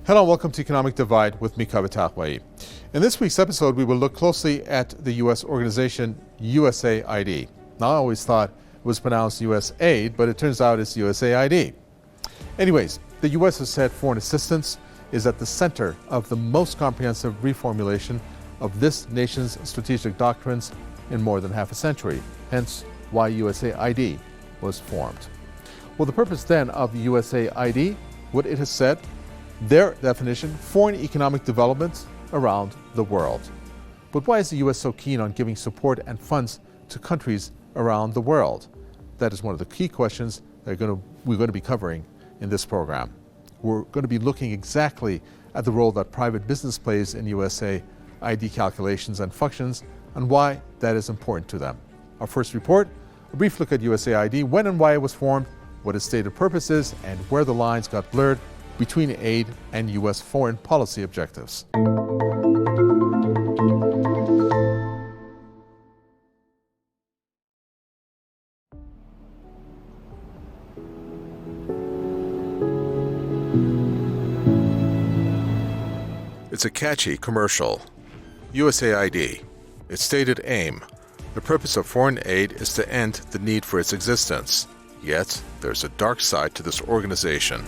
Hello and welcome to Economic Divide with me, Kaveh Takwai. In this week's episode, we will look closely at the U.S. organization USAID. Now, I always thought it was pronounced USAid, but it turns out it's USAID. Anyways, the U.S. has said foreign assistance is at the center of the most comprehensive reformulation of this nation's strategic doctrines in more than half a century, hence why USAID was formed. Well, the purpose then of the USAID, what it has said, their definition, foreign economic development around the world. But why is the U.S. so keen on giving support and funds to countries around the world? That is one of the key questions that we're going to be covering in this program. We're going to be looking exactly at the role that private business plays in USAID calculations and functions and why that is important to them. Our first report, a brief look at USAID, when and why it was formed, what its stated purpose is, and where the lines got blurred between aid and U.S. foreign policy objectives. It's a catchy commercial. USAID. Its stated aim. The purpose of foreign aid is to end the need for its existence. Yet, there's a dark side to this organization.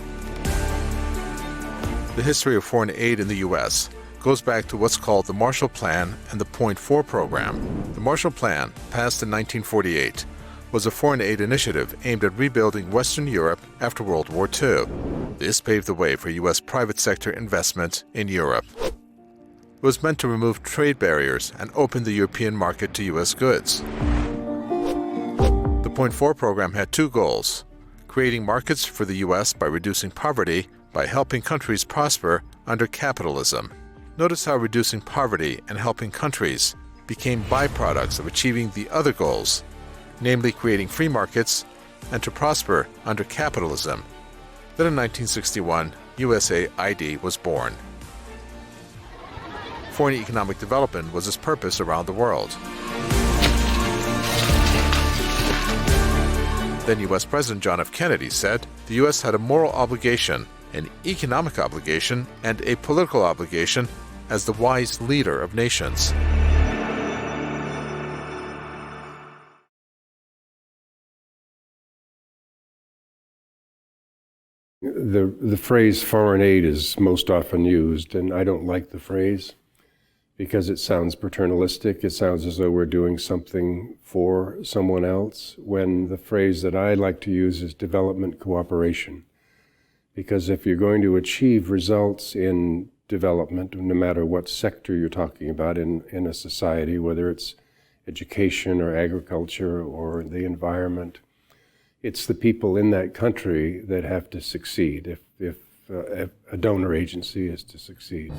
The history of foreign aid in the U.S. goes back to what's called the Marshall Plan and the Point 4 program. The Marshall Plan, passed in 1948, was a foreign aid initiative aimed at rebuilding Western Europe after World War II. This paved the way for U.S. private sector investment in Europe. It was meant to remove trade barriers and open the European market to U.S. goods. The Point 4 program had two goals: creating markets for the U.S. by reducing poverty, by helping countries prosper under capitalism. Notice how reducing poverty and helping countries became byproducts of achieving the other goals, namely creating free markets and to prosper under capitalism. Then in 1961, USAID was born. Foreign economic development was its purpose around the world. Then U.S. President John F. Kennedy said the U.S. had a moral obligation, an economic obligation, and a political obligation as the wise leader of nations. The phrase foreign aid is most often used, and I don't like the phrase because it sounds paternalistic. It sounds as though we're doing something for someone else, when the phrase that I like to use is development cooperation. Because if you're going to achieve results in development, no matter what sector you're talking about in a society, whether it's education or agriculture or the environment, it's the people in that country that have to succeed if a donor agency is to succeed.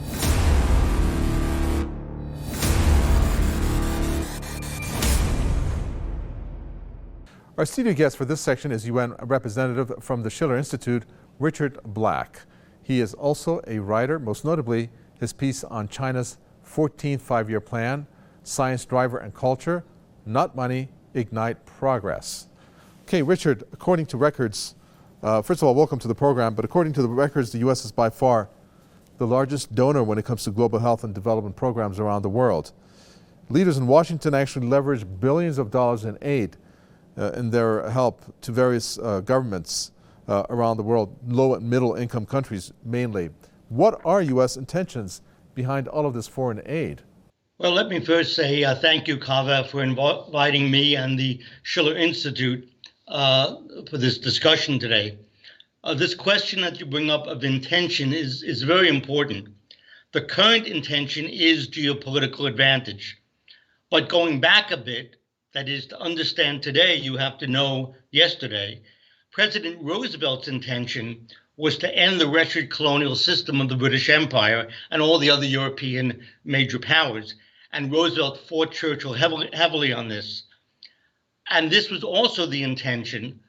Our studio guest for this section is UN representative from the Schiller Institute, Richard Black. He is also a writer, most notably his piece on China's 14th five-year plan, Science, Driver, and Culture, Not Money, Ignite Progress. Okay, Richard, according to records, first of all, welcome to the program, but according to the records, the U.S. is by far the largest donor when it comes to global health and development programs around the world. Leaders in Washington actually leverage billions of dollars in aid in their help to various governments around the world, low and middle income countries mainly. What are U.S. intentions behind all of this foreign aid? Well, let me first say thank you, Kaveh, for inviting me and the Schiller Institute for this discussion today. This question that you bring up of intention is very important. The current intention is geopolitical advantage. But going back a bit, that is, to understand today, you have to know yesterday, President Roosevelt's intention was to end the wretched colonial system of the British Empire and all the other European major powers. And Roosevelt fought Churchill heavily on this. And this was also the intention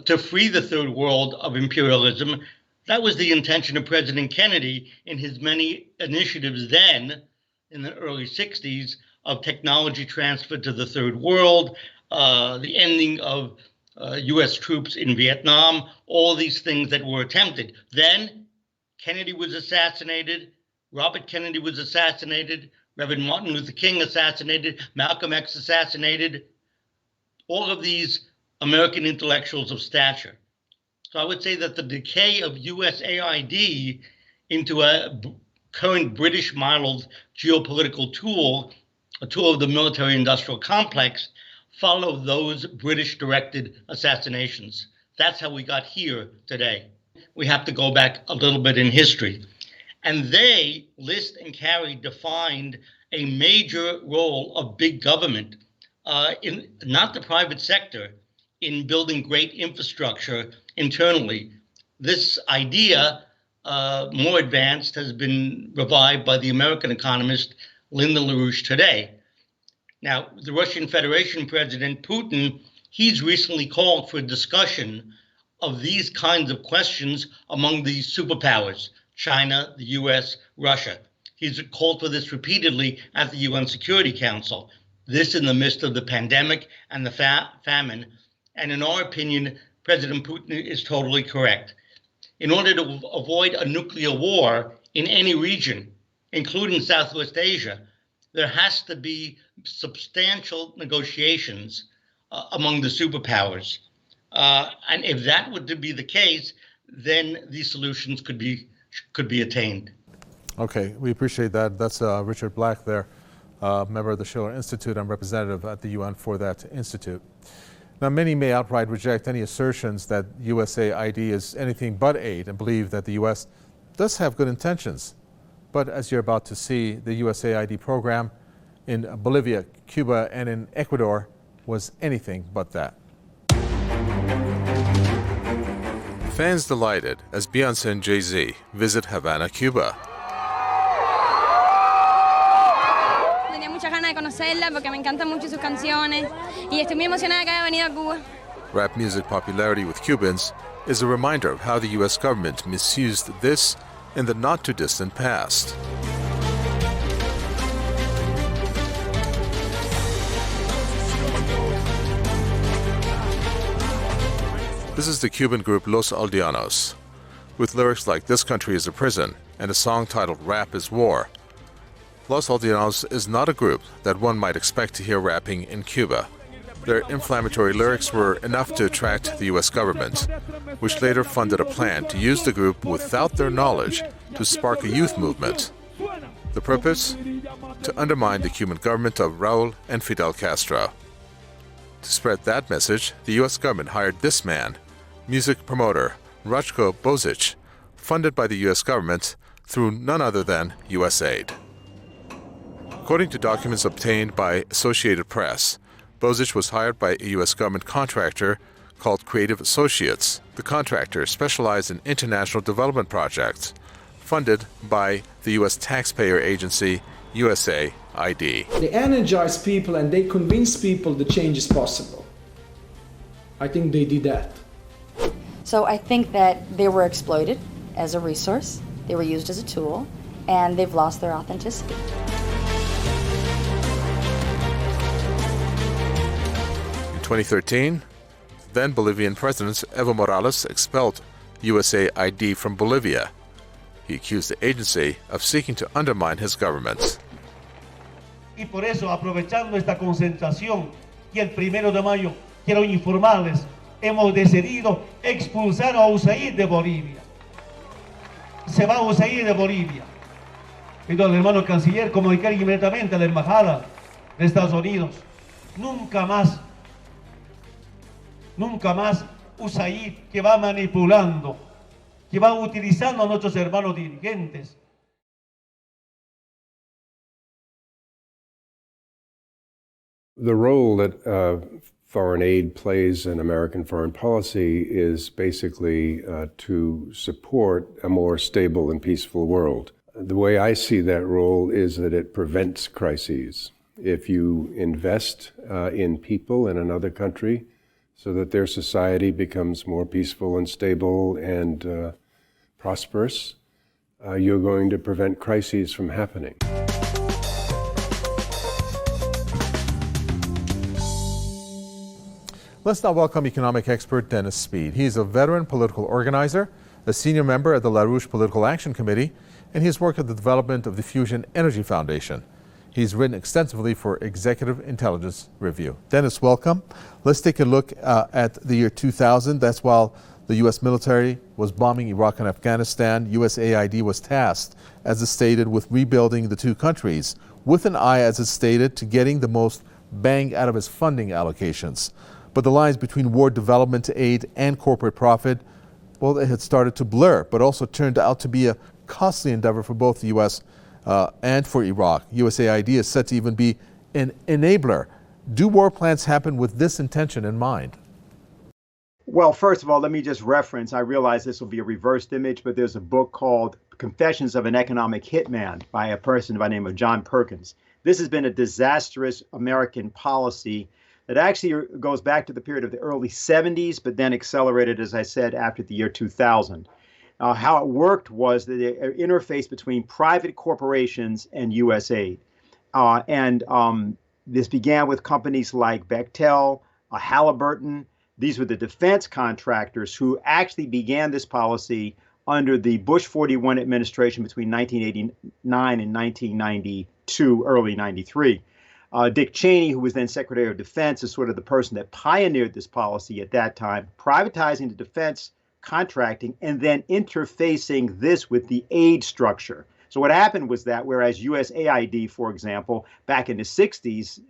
to free the third world of imperialism. That was the intention of President Kennedy in his many initiatives then, in the early 60s, of technology transfer to the third world, the ending of U.S. troops in Vietnam, all these things that were attempted. Then Kennedy was assassinated, Robert Kennedy was assassinated, Reverend Martin Luther King assassinated, Malcolm X assassinated, all of these American intellectuals of stature. So I would say that the decay of USAID into a current British modeled geopolitical tool, a tool of the military-industrial complex, follow those British-directed assassinations. That's how we got here today. We have to go back a little bit in history. And they, List and Carey, defined a major role of big government, in not the private sector, in building great infrastructure internally. This idea, more advanced, has been revived by the American economist Lyndon LaRouche today. Now, the Russian Federation President Putin, he's recently called for a discussion of these kinds of questions among the superpowers, China, the US, Russia. He's called for this repeatedly at the UN Security Council. This in the midst of the pandemic and the famine. And in our opinion, President Putin is totally correct. In order to avoid a nuclear war in any region, including Southwest Asia, there has to be substantial negotiations among the superpowers. And if that were to be the case, then these solutions could be attained. Okay, we appreciate that. That's Richard Black there, member of the Schiller Institute and representative at the UN for that institute. Now, many may outright reject any assertions that USAID is anything but aid and believe that the U.S. does have good intentions. But as you're about to see, the USAID program in Bolivia, Cuba, and in Ecuador was anything but that. Fans delighted as Beyoncé and Jay-Z visit Havana, Cuba. Tenía muchas ganas de conocerla porque me encantan mucho sus canciones y estoy muy emocionada de que haya venido a Cuba. Rap music popularity with Cubans is a reminder of how the U.S. government misused this in the not-too-distant past. This is the Cuban group Los Aldeanos, with lyrics like "This country is a prison" and a song titled "Rap is War." Los Aldeanos is not a group that one might expect to hear rapping in Cuba. Their inflammatory lyrics were enough to attract the U.S. government, which later funded a plan to use the group without their knowledge to spark a youth movement. The purpose? To undermine the Cuban government of Raúl and Fidel Castro. To spread that message, the U.S. government hired this man, music promoter Ratko Bozic, funded by the U.S. government through none other than USAid. According to documents obtained by Associated Press, Bozic was hired by a U.S. government contractor called Creative Associates. The contractor specialized in international development projects, funded by the U.S. taxpayer agency USAID. They energize people and they convince people the change is possible. I think they did that. So I think that they were exploited as a resource, they were used as a tool, and they've lost their authenticity. In 2013, then Bolivian President Evo Morales expelled USAID from Bolivia. He accused the agency of seeking to undermine his government. Y por eso, aprovechando esta concentración y el 1 de mayo, quiero informarles, hemos decidido expulsar a USAID de Bolivia. Se va a USAID de Bolivia. Pido al hermano canciller comunicar inmediatamente a la embajada de Estados Unidos. Nunca más USAID que va manipulando, que va utilizando a nuestros hermanos dirigentes. The role that foreign aid plays in American foreign policy is basically to support a more stable and peaceful world. The way I see that role is that it prevents crises. If you invest in people in another country so that their society becomes more peaceful and stable and prosperous, you're going to prevent crises from happening. Let's now welcome economic expert Dennis Speed. He's a veteran political organizer, a senior member at the LaRouche Political Action Committee, and he has worked at the development of the Fusion Energy Foundation. He's written extensively for Executive Intelligence Review. Dennis, welcome. Let's take a look at the year 2000. That's while the U.S. military was bombing Iraq and Afghanistan. USAID was tasked, as it stated, with rebuilding the two countries, with an eye, as it stated, to getting the most bang out of its funding allocations. But the lines between war development aid and corporate profit, well, they had started to blur, but also turned out to be a costly endeavor for both the U.S. And for Iraq. USAID is said to even be an enabler. Do war plans happen with this intention in mind? Well, first of all, let me just reference, I realize this will be a reversed image, but there's a book called Confessions of an Economic Hitman by a person by the name of John Perkins. This has been a disastrous American policy that actually goes back to the period of the early 70s, but then accelerated, as I said, after the year 2000. How it worked was the interface between private corporations and USAid. This began with companies like Bechtel, Halliburton. These were the defense contractors who actually began this policy under the Bush 41 administration between 1989 and 1992, early 93. Dick Cheney, who was then Secretary of Defense, is sort of the person that pioneered this policy at that time, privatizing the defense contracting and then interfacing this with the aid structure. So what happened was that whereas USAID, for example, back in the 60s,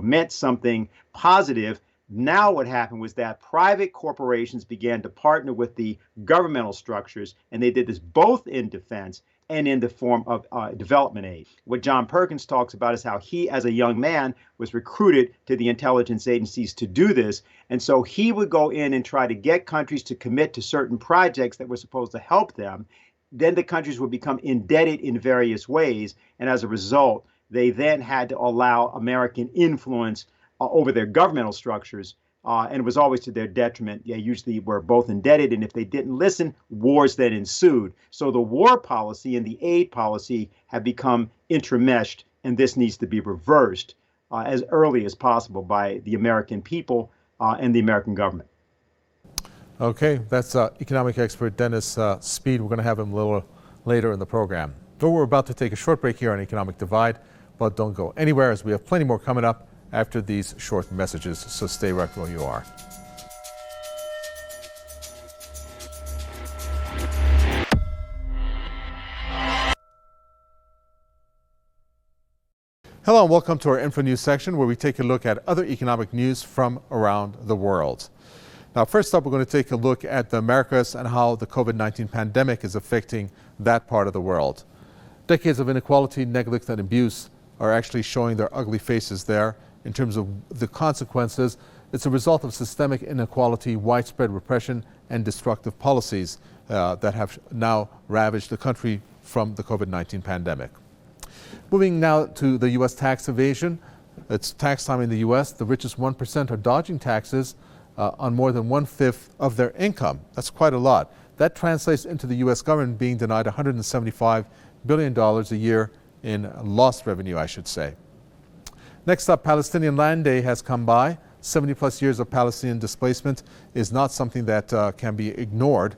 meant something positive, now what happened was that private corporations began to partner with the governmental structures, and they did this both in defense and in the form of development aid. What John Perkins talks about is how he, as a young man, was recruited to the intelligence agencies to do this. And so he would go in and try to get countries to commit to certain projects that were supposed to help them. Then the countries would become indebted in various ways. And as a result, they then had to allow American influence over their governmental structures. And it was always to their detriment. They usually were both indebted, and if they didn't listen, wars then ensued. So the war policy and the aid policy have become intermeshed, and this needs to be reversed as early as possible by the American people and the American government. Okay, that's economic expert Dennis Speed. We're going to have him a little later in the program. Though we're about to take a short break here on Economic Divide, but don't go anywhere as we have plenty more coming up after these short messages, so stay right where you are. Hello and welcome to our Info News section, where we take a look at other economic news from around the world. Now, first up, we're going to take a look at the Americas and how the COVID-19 pandemic is affecting that part of the world. Decades of inequality, neglect, and abuse are actually showing their ugly faces there. In terms of the consequences, it's a result of systemic inequality, widespread repression, and destructive policies that have now ravaged the country from the COVID-19 pandemic. Moving now to the U.S. tax evasion. It's tax time in the U.S. The richest 1% are dodging taxes on more than 1/5 of their income. That's quite a lot. That translates into the U.S. government being denied $175 billion a year in lost revenue, I should say. Next up, Palestinian Land Day has come by. 70+ years of Palestinian displacement is not something that can be ignored.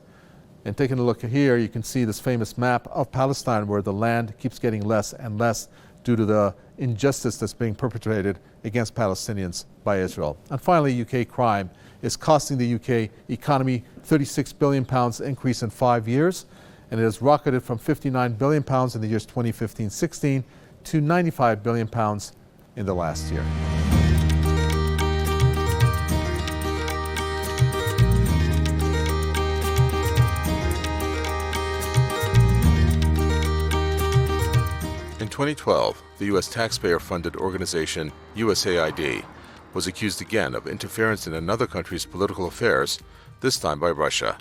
And taking a look here, you can see this famous map of Palestine where the land keeps getting less and less due to the injustice that's being perpetrated against Palestinians by Israel. And finally, UK crime is costing the UK economy £36 billion increase in 5 years. And it has rocketed from £59 billion in the years 2015-16 to £95 billion in the last year. In 2012, the U.S. taxpayer-funded organization USAID was accused again of interference in another country's political affairs, this time by Russia.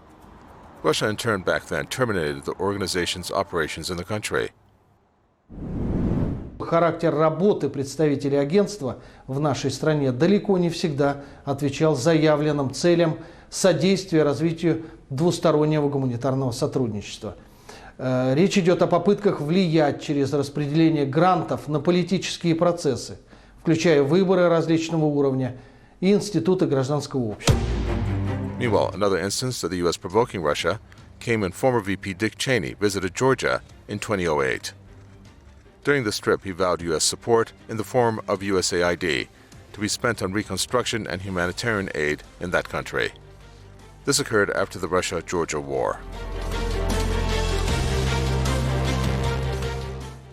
Russia, in turn, back then terminated the organization's operations in the country. Характер работы представителей агентства в нашей стране далеко не всегда отвечал заявленным целям содействия развитию двустороннего гуманитарного сотрудничества. Речь идет о попытках влиять через распределение грантов на политические процессы, включая выборы различного уровня и институты гражданского общества. Meanwhile, another instance of the U.S. provoking Russia came when former VP Dick Cheney visited Georgia in 2008. During this trip, he vowed U.S. support in the form of USAID to be spent on reconstruction and humanitarian aid in that country. This occurred after the Russia-Georgia war.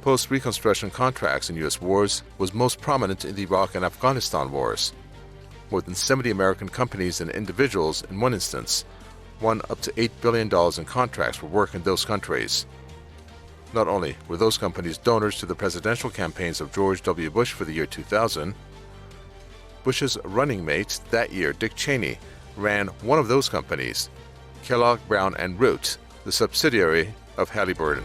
Post-reconstruction contracts in U.S. wars was most prominent in the Iraq and Afghanistan wars. More than 70 American companies and individuals, in one instance, won up to $8 billion in contracts for work in those countries. Not only were those companies donors to the presidential campaigns of George W. Bush for the year 2000, Bush's running mate that year, Dick Cheney, ran one of those companies, Kellogg, Brown & Root, the subsidiary of Halliburton.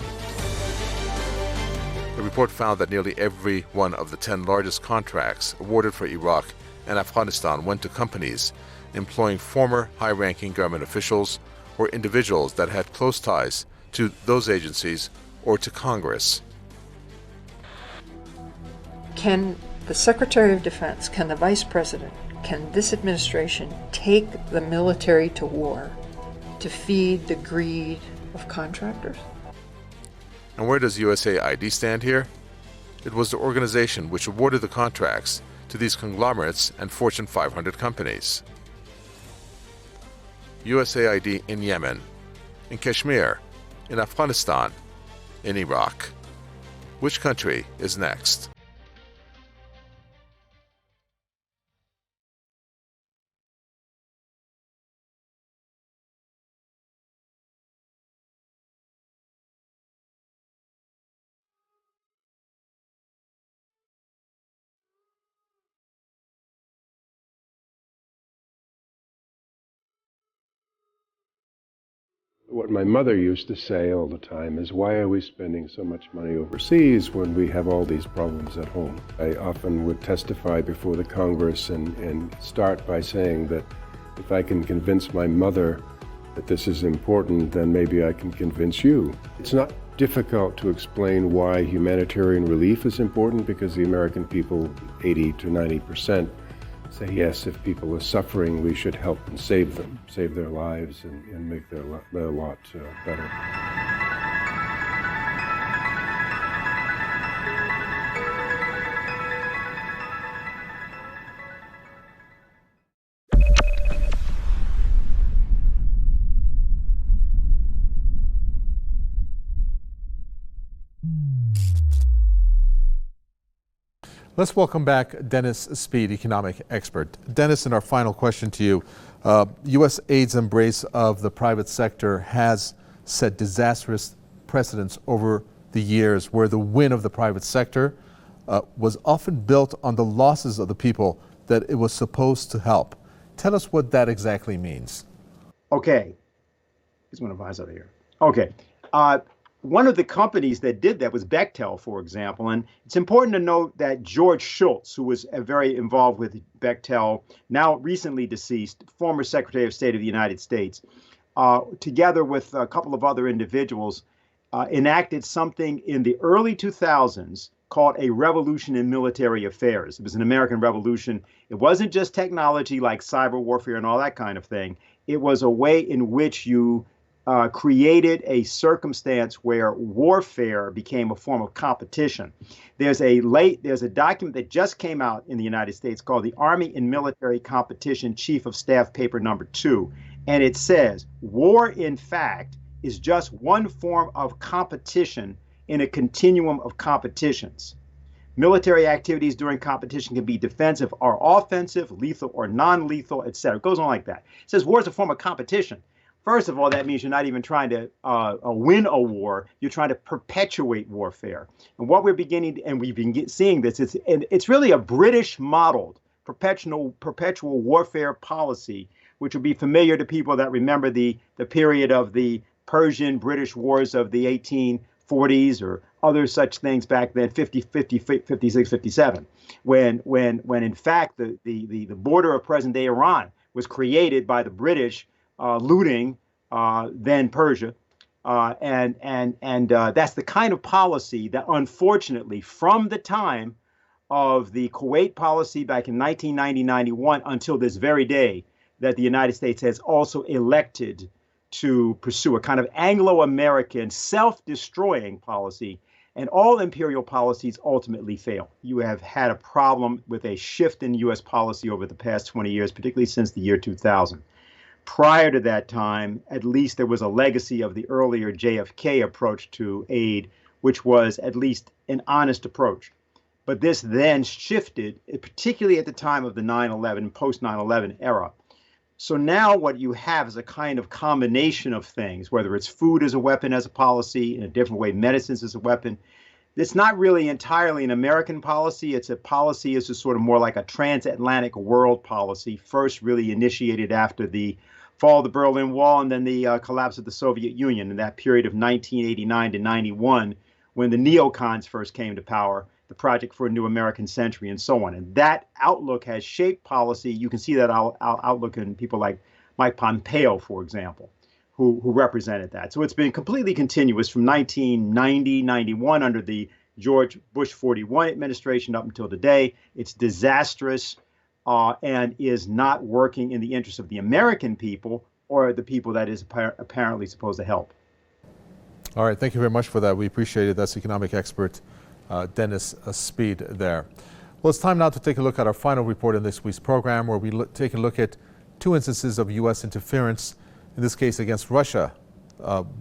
The report found that nearly every one of the 10 largest contracts awarded for Iraq and Afghanistan went to companies employing former high-ranking government officials or individuals that had close ties to those agencies or to Congress. Can the Secretary of Defense, can the Vice President, can this administration take the military to war to feed the greed of contractors? And where does USAID stand here? It was the organization which awarded the contracts to these conglomerates and Fortune 500 companies. USAID in Yemen, in Kashmir, in Afghanistan, in Iraq. Which country is next? What my mother used to say all the time is, why are we spending so much money overseas when we have all these problems at home? I often would testify before the Congress and start by saying that if I can convince my mother that this is important, then maybe I can convince you. It's not difficult to explain why humanitarian relief is important, because the American people, 80 to 90%, say yes, if people are suffering, we should help and save them, save their lives and make their lot better. Let's welcome back Dennis Speed, economic expert. Dennis, in our final question to you, USAID's embrace of the private sector has set disastrous precedents over the years where the win of the private sector was often built on the losses of the people that it was supposed to help. Tell us what that exactly means. Okay. Here's one of eyes over here. Okay. One of the companies that did that was Bechtel, for example. And it's important to note that George Shultz, who was very involved with Bechtel, now recently deceased, former Secretary of State of the United States, together with a couple of other individuals, enacted something in the early 2000s called a revolution in military affairs. It was an American revolution. It wasn't just technology like cyber warfare and all that kind of thing. It was a way in which you created a circumstance where warfare became a form of competition. There's a document that just came out in the United States called the Army and Military Competition Chief of Staff Paper number 2. And it says, war, in fact, is just one form of competition in a continuum of competitions. Military activities during competition can be defensive or offensive, lethal or non-lethal, etc. It goes on like that. It says war is a form of competition. First of all, that means you're not even trying to win a war. You're trying to perpetuate warfare. And what we're beginning, and we've been seeing this, it's really a British modeled perpetual warfare policy, which will be familiar to people that remember the period of the Persian-British wars of the 1840s or other such things back then, 56, 57, when in fact the border of present-day Iran was created by the British looting then Persia, and that's the kind of policy that, unfortunately, from the time of the Kuwait policy back in 1990-91 until this very day, that the United States has also elected to pursue a kind of Anglo-American self-destroying policy, and all imperial policies ultimately fail. You have had a problem with a shift in U.S. policy over the past 20 years, particularly since the year 2000. Prior to that time, at least there was a legacy of the earlier JFK approach to aid, which was at least an honest approach. But this then shifted, particularly at the time of the 9/11, post 9/11 era. So now what you have is a kind of combination of things, whether it's food as a weapon as a policy, in a different way, medicines as a weapon. It's not really entirely an American policy. It's a policy as a sort of more like a transatlantic world policy, first really initiated after the fall of the Berlin Wall and then the collapse of the Soviet Union in that period of 1989 to 91, when the neocons first came to power, the Project for a New American Century, and so on. And that outlook has shaped policy. You can see that outlook in people like Mike Pompeo, for example, who represented that. So it's been completely continuous from 1990, 91 under the George Bush 41 administration up until today. It's disastrous and is not working in the interest of the American people or the people that is apparently supposed to help. All right, thank you very much for that. We appreciate it. That's economic expert Dennis Speed there. Well, it's time now to take a look at our final report in this week's program, where we take a look at two instances of U.S. interference, in this case against Russia,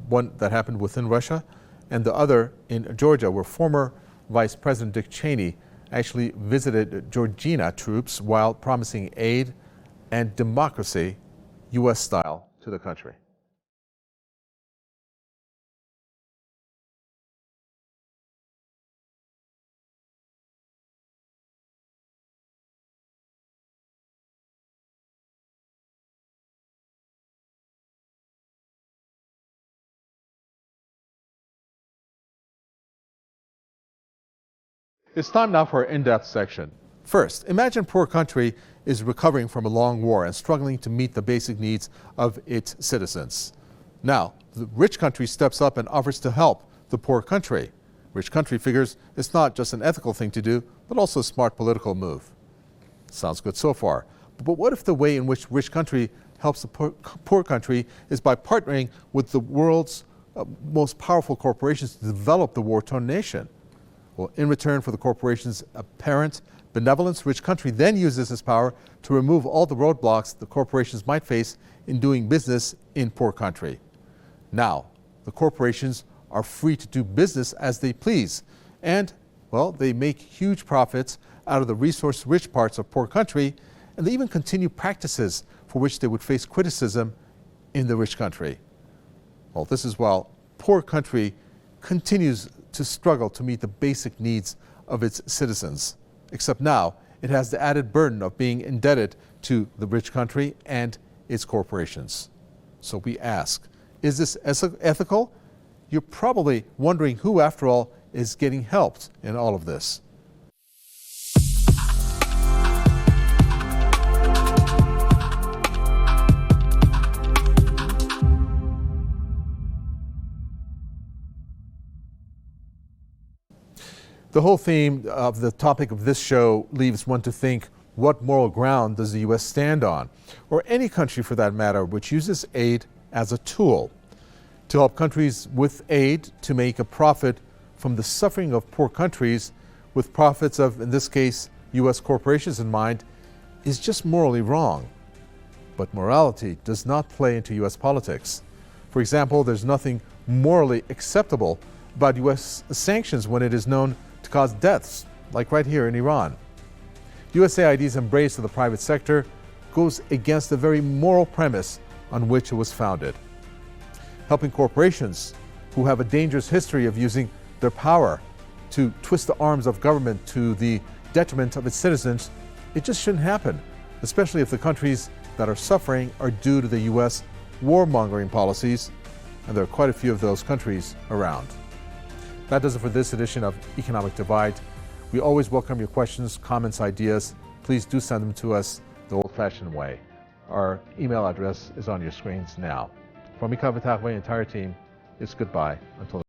one that happened within Russia, and the other in Georgia, where former Vice President Dick Cheney actually visited Georgian troops while promising aid and democracy, U.S. style, to the country. It's time now for our in-depth section. First, imagine a poor country is recovering from a long war and struggling to meet the basic needs of its citizens. Now, the rich country steps up and offers to help the poor country. Rich country figures it's not just an ethical thing to do, but also a smart political move. Sounds good so far. But what if the way in which rich country helps the poor country is by partnering with the world's most powerful corporations to develop the war-torn nation? Well, in return for the corporation's apparent benevolence, rich country then uses this power to remove all the roadblocks the corporations might face in doing business in poor country. Now, the corporations are free to do business as they please, and, well, they make huge profits out of the resource-rich parts of poor country, and they even continue practices for which they would face criticism in the rich country. Well, this is while poor country continues to struggle to meet the basic needs of its citizens, except now it has the added burden of being indebted to the rich country and its corporations. So we ask, is this ethical? You're probably wondering who, after all, is getting helped in all of this. The whole theme of the topic of this show leaves one to think, what moral ground does the U.S. stand on, or any country for that matter, which uses aid as a tool to help countries with aid to make a profit from the suffering of poor countries with profits of, in this case, U.S. corporations in mind, is just morally wrong. But morality does not play into U.S. politics. For example, there's nothing morally acceptable about U.S. sanctions when it is known to cause deaths, like right here in Iran. USAID's embrace of the private sector goes against the very moral premise on which it was founded. Helping corporations who have a dangerous history of using their power to twist the arms of government to the detriment of its citizens, it just shouldn't happen, especially if the countries that are suffering are due to the U.S. warmongering policies, and there are quite a few of those countries around. That does it for this edition of Economic Divide. We always welcome your questions, comments, ideas. Please do send them to us the old-fashioned way. Our email address is on your screens now. From Mika Vatahwe and entire team, it's goodbye until